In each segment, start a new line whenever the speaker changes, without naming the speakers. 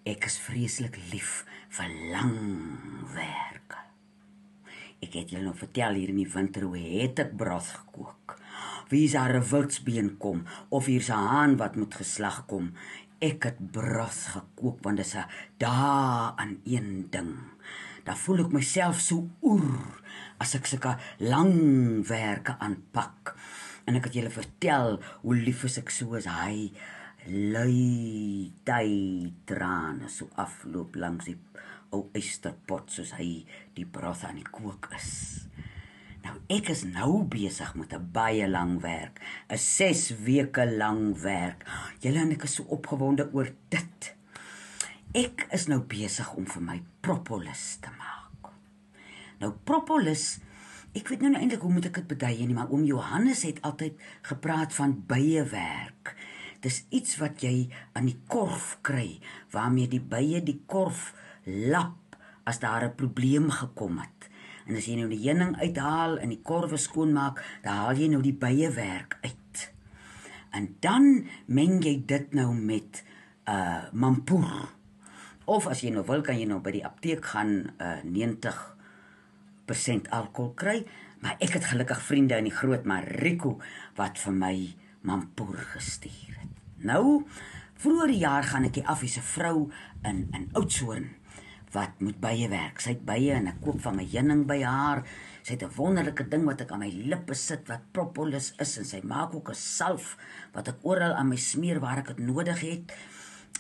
Ek is vreeslik lief vir lang werke. Ek het julle nou vertel hier in die winter hoe het ek broth gekook. Wie is daar 'n wildsbeen kom of hier's 'n haan wat moet geslag kom. Ek het broth gekook want dis 'n dae aan een ding. Dan voel ek myself so oer as ek sulke lang werke aanpak. En ek het julle vertel hoe lief is ek soos hy lui trane so afloop langs die ou ysterpot soos hy die broth aan die kook is. Nou ek is nou besig met 'n baie lang werk, 'n 6 weke lang werk. Julle en ek is so opgewonde oor dit. Ek is nou besig om vir my propolis te maak. Nou propolis, ek weet nou eintlik hoe moet ek dit beduie nie, maar oom Johannes het altyd gepraat van byewerk. Dis iets wat jy aan die korf kry, waarmee die bye die korf lap as daar 'n probleem gekom het. En as jy nou die heuning uithaal en die korwe skoonmaak, dan haal jy nou die byewerk uit. En dan meng jy dit nou met mampoer. Of as jy nou wil, kan jy nou by die apteek gaan 90% alkohol kry, maar ek het gelukkig vriende in die Groot Mariko wat vir my mampoer gestuur het. Nou, vroeër die jaar gaan ek af as 'n vrou in Oudtshoorn wat moet bye werk. Sy het bye en ek koop van my heuning by haar. Sy het 'n wonderlike ding wat ek aan my lippe sit wat propolis is en sy maak ook 'n salf wat ek oral aan my smeer waar ek dit nodig het.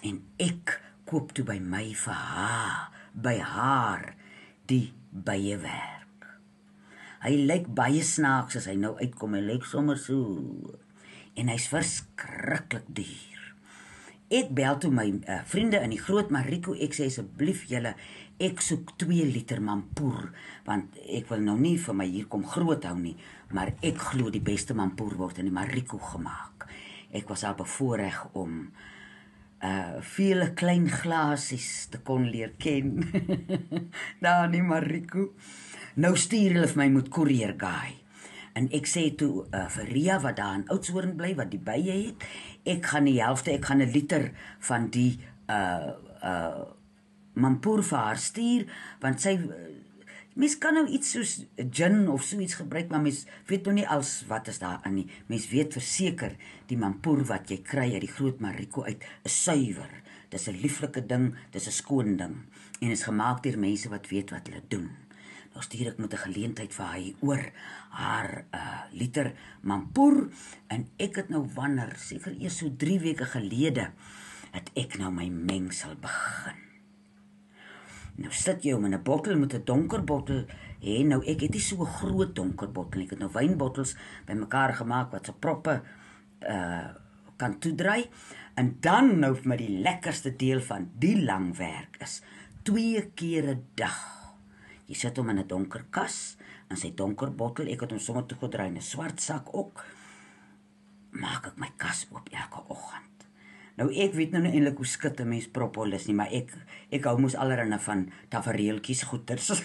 En ek koop toe by haar die byewerk. Hy lyk baie snaaks as hy nou uitkom, hy lyk sommer so. En hy's verskriklik duur. Ek bel toe my vriende in die Groot Mariko, ek sê asseblief julle, ek soek 2 liter mampoer, want ek wil nou nie vir my hier kom groot hou nie, maar ek glo die beste mampoer word in die Mariko gemaak. Ek was al bevoorreg om vele klein glasies te kon leer ken, daar in die Mariko. Nou stuur hulle vir my met courier guy. En ek sê toe vir Ria wat daar in Oudtshoorn bly, wat die bye het, ek gaan 'n liter van die mampoer vir haar stuur, want sy, mens kan nou iets soos gin of so iets gebruik, maar mens weet nou nie als wat is daar in nie. Mens weet verseker, die mampoer wat jy kry uit die Groot Mariko uit, is suiwer. Dis 'n lieflike ding, dis 'n skoon ding, en is gemaak deur mense wat weet wat hulle doen. Nou stuur ek met 'n geleentheid vir hy oor haar liter mampoer, en ek het nou wanneer, seker eers so 3 weke gelede, het ek nou my mengsel begin. Nou sit jy om in 'n bottel met 'n donker bottel, nou ek het nie so 'n groot donker bottel, ek het nou wynbottels bymekaar gemaak wat se proppe kan toedraai, en dan nou vir my die lekkerste deel van die lang werk is, 2 keer 'n dag. Jy sit hom in 'n donker kas, en sy donker bottel, ek het hom sommer toegedraai in 'n swart sak ook, maak ek my kas oop elke oggend. Nou ek weet nou nie eintlik hoe skit 'n mens propolis nie, maar ek hou mos allerhande van tafereeltjies goeters.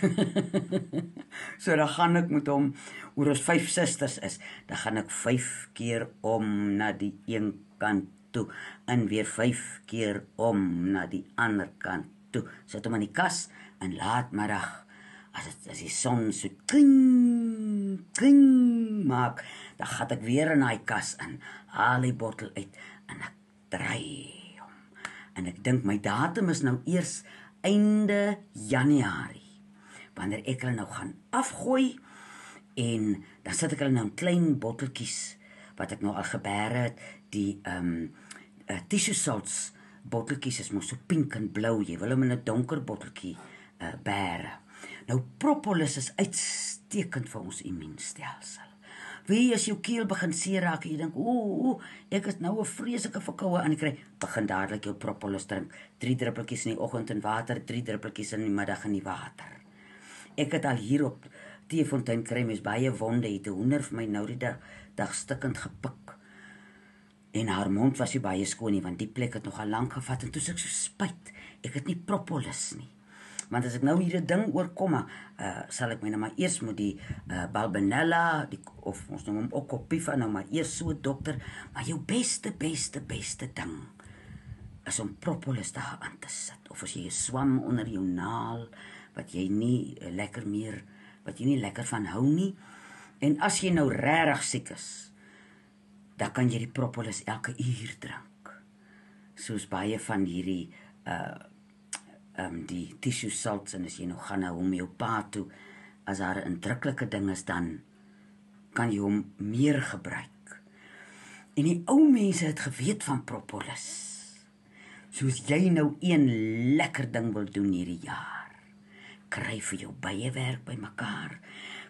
So dan gaan ek met hom, oor ons 5 susters is, dan gaan ek 5 keer om na die een kant toe, en weer 5 keer om na die ander kant toe. Sit hom in die kas, en laatmiddag, as die son so kring maak, dan gaan ek weer in die kas in, haal die bottel uit, en ek draai hom. En ek dink my datum is nou eers einde Januarie, wanneer ek hulle nou gaan afgooi, en dan sit ek hulle nou in klein botteltjies, wat ek nou al gebeere het, die tissue salts botteltjies is mos so pink en blou, jy wil hom in 'n donker botteltjie bære. Nou propolis is uitstekend vir ons immuunstelsel. Wie as jou keel begin seer raak en jy dink, ek is nou 'n vreeslike verkoue aan die kry, begin dadelik jou propolis drink. 3 druppeltjies in die oggend in water, 3 druppeltjies in die middag in die water. Ek het al hier op Teefontein kry mens baie wonde, het 'n hoender vir my nou die dag stikkend gepik. En haar mond was nie baie skoon nie, want die plek het nogal lank gevat, en toe ek so spyt, ek het nie propolis nie. Want as ek nou hier 'n ding oorkom, sal ek my nou maar eers moet die Balbenella, of ons noem hom ook Copiva, nou maar eers so dokter, maar jou beste ding is om propolis daar aan te sit, of as jy 'n swam onder jou naal, wat jy nie lekker van hou nie. En as jy nou regtig siek is, dan kan jy die propolis elke uur drink. Soos baie van hierdie die tissue salts, en as jy nou gaan na homeopaat toe, as daar 'n indruklike ding is, dan kan jy hom meer gebruik. En die ou mense het geweet van propolis. Soos jy nou een lekker ding wil doen hierdie jaar, kry vir jou byewerk bymekaar,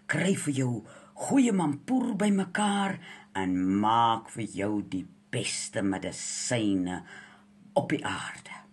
kry vir jou goeie mampoer bymekaar, en maak vir jou die beste medisyne op die aarde.